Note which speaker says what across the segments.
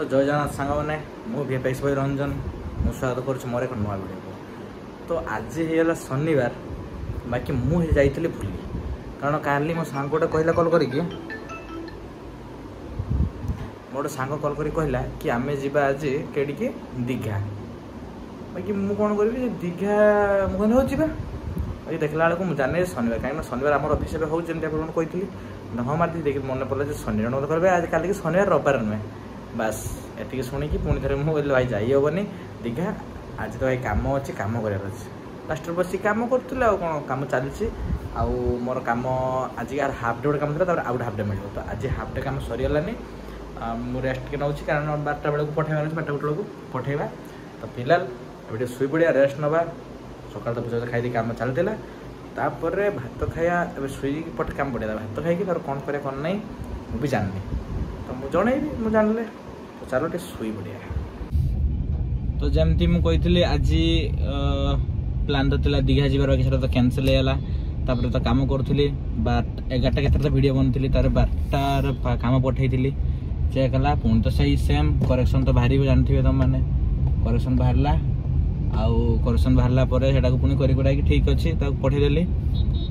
Speaker 1: तो जय जगन्नाथ सांग मैंने मु VFX भाई रंजन मु स्वागत करुँ मोर एक नुआ वीडियो। तो आज होगा शनिवार बाकी मुझे जाइली भूली कारण काली मो सांग गोटे कहला कल करके मोटे सांग कल कर कहला कि आमे जीवा आज केड़ी के दीघा बाकी मु कौन करी दीघा मुझे हो जावा बाकी देखला बेलू मुझे जाने शनिवार कहीं शनिवार आम अफिस हो कही हाँ मारती देखिए मन पड़ा शनिवार मत करेंगे आज कल शनिवार रविवार नुहे बास एति शुणिकी पुणी थे मुझे भाई जाइबनी दीघा आज तो भाई कम अच्छे कम कर लास्ट बस कम करूँ कौन कम चली मोर कम आज यार हाफ डे गोटे कम था आउ हाफ डे मिल तो आज हाफ डे कम सरीगलानी मुझे रेस्ट नौ कारण 12टा बेलू पठेगा 12टा बेलू पठेगा तो फिलहाल ए शुई पड़ा रेस्ट नवा सकाल तो पूजा खाई कम चलता तापर भात खाया शुई पटे कम पड़ा भात खाई कौन कर कौन ना मुझे जाननी तो मुझे जनइबी मुझे जानले तो चलो टे शुई पड़ा। तो जमती मुझे आज प्लान तो था दीघा जीवार बाकी तो कैंसल होगा तापर तो कम करूली 11टा के वीडियो बनती तार 12टार कम पठेली चेक है पुणी तो सही सेम करेक्शन तो बाहर जानते तुम मैंने करेक्शन बाहरला आउ करेक्शन बाहरला पुणी करा ठीक अच्छे पठेदेली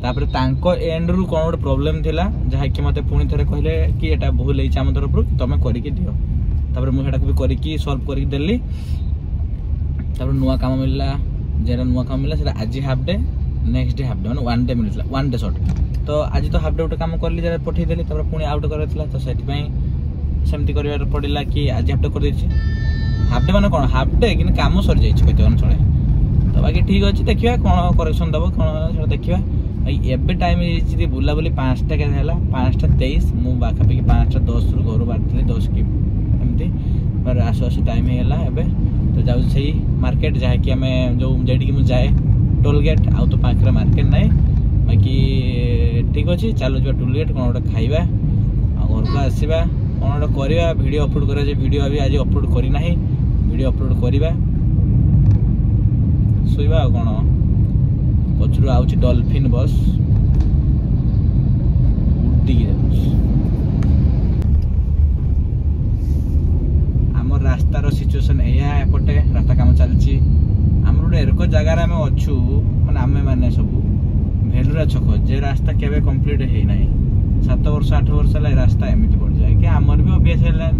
Speaker 1: तापर तांको एंड रु कौन गोटे प्रोब्लेम थिला जहाँकि मत पुणी थे कहले कि एटा भूल है आम तरफ तुम करके दियो तापर मुझे भी करके सॉल्व करके देली तापर नुआ काम मिलला जेरा नुआ काम मिलला सेटा आज half day next day half day माने वन डे मिलला वन डे शॉर्ट तो आज तो हाफ डे गोटे काम करली जरा पठे देली तापर पुणी आउट करथिला तो सेति पई सेमती करिवार पड़िला कि आज हाफ डे कर देछि हाफ डे माने कोन हाफ डे कि काम सर जाइछि कते अनसळे तो बाकी ठीक अछि देखिबा कोन करेक्शन दबो कोन सेटा देखिबा एबे टाइम ये बुला बुली 5टा के 5:23 मु बाखापाखि 5:10 रु घर बाहर 10 कि एमती पर आसु आसु टाइम है तो जाऊ सही मार्केट जहाँकि आम जो मुझे जाए टोल गेट आउ तो पाखे मार्केट ना बाकी ठीक अच्छे चलो जा टोल गेट कौन गोटे खाइबा घर को आसवा कौन गोटे करवा वीडियो अपलोड करा वीडियो अभी आज अपलोड करना वीडियो अपलोड करवा शोवा कौन पचर आउची डॉल्फिन बस उड्डिकी आमर रास्तार सिचुएसन एपटे रास्ता काम चलती आम गोटे एरक जगार आम अच्छू माने आमे माने सब भेलुरा छक जे रास्ता केबे कंप्लीट है ना 7 वर्ष 8 वर्ष है रास्ता एमती पड़ जाए कि आमर भी अभ्यास है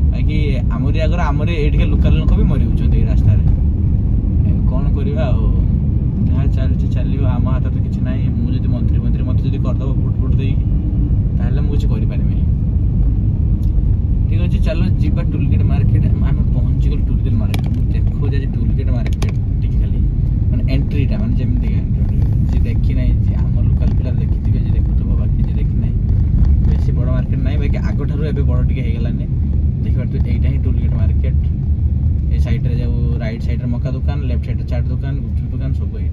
Speaker 1: बाकी आमरी आगर आमरी एटिके लोकल लोक भी मरी होती रास्ता कौन करवा जहाँ चलती चलो आम हाथ तो किसी ना मुझे मंत्री मंत्री मत करदे फुट फुट दे मुझे करें ठीक अच्छे चलो जीवा टोलगेट मार्केट आम पहुँची गल टोलगेट मार्केट देखो जाए टोलगेट मार्केट टी खाली मैंने एंट्रीटा मैंने जमी जी देखी ना जी आम लोकाल पिला देखी जी देखुव बाकी जी देखी ना बेस बड़ मार्केट ना बाकी आगठार ए बड़ टे होगलानी देखा तो यहीटा ही टोलगेट मार्केट ए साइड रे जाऊ राइट साइड रे मक्का दुकान लेफ्ट साइड चाट दुकान गुपचुप दुकान सब ये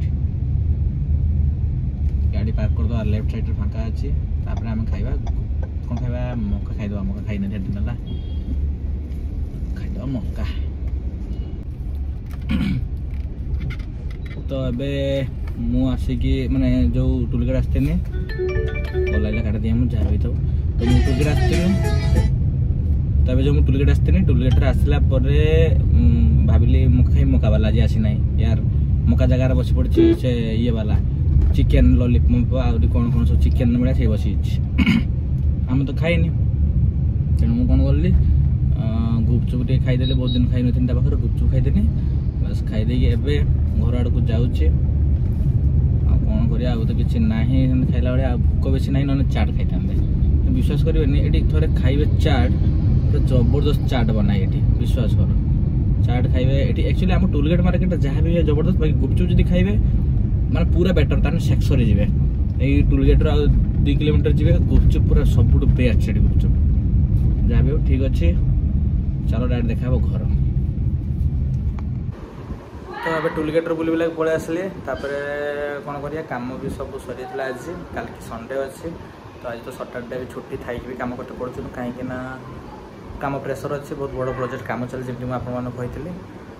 Speaker 1: गाड़ी पार्क कर दो लेफ्ट साइड रे फांका अच्छी तापर आम खाइबा कौन खाइबा मक्का खाइदबा मक्का खाई ना दिन है खाइदबा मक्का तो एबे मु आसिकी माने जो टोलगेट आसतेनी बोलाइला काट दिया मु जा तो मु टोलगेट आसतेनी तब जो मुझे टोलगेट आसती टोलगेट आसला भाविली मक्का खाई मक्का वाला आज आसी ना यार मक्का जगार बस पड़ी से ये वाला चिकेन लॉलीपॉप आउरी कौन कौन सब चिकेन मिला से बसी आम तो खाइनी तेणु मुझे कौन कली गुपचुप टे खाईदे बहुत दिन खाई नी पाखे गुपचुप खाईदेनी बस खाईदे घर आड़ को जाऊे कौन कर तो किसी ना खाइला भाया भोक बेसी ना ना चाट खाई विश्वास करेंगे ये थे खाइबे चाट तो जबरदस्त चाट बनाए ये विश्वास कर चाट खाइबे ये एक्चुअली आम टोलगेट मार्केट जहाँ भी है जबरदस्त बाकी गुपचुप जब खाइबे माने पूरा बेटर तार सेक्सर जी ये टोलगेट 2 किलोमीटर जी गुपचुप पूरा सब बेस्ट से गुपचुप जहाँ भी हो ठीक अच्छे चलो डायरेक्ट देखा घर तो अब टोलगेट बुल बुला पलि आसली कौन कर कम भी सब सरी आज कल की संडे अच्छे तो आज तो सटरडे भी छुट्टी थी भी कम करते पड़ू कहीं काम प्रेसर अच्छे बहुत बड़ प्रोजेक्ट काम चलती जमी मुझे कही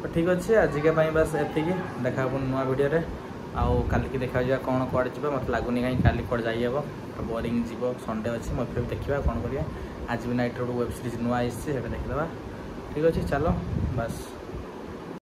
Speaker 1: तो ठीक अच्छे आजिका बस एति देखा नुआ वीडियो आउ काल की देखा जा कौन कड़े जी मत लगुनि कहीं काली कड़े जाइए बोरिंग जीव संडे अच्छे मैं फिर देखा कौन कर आज भी नाइट रोड वेब सीरीज नुआ आई देखीदे ठीक अच्छे चलो बस।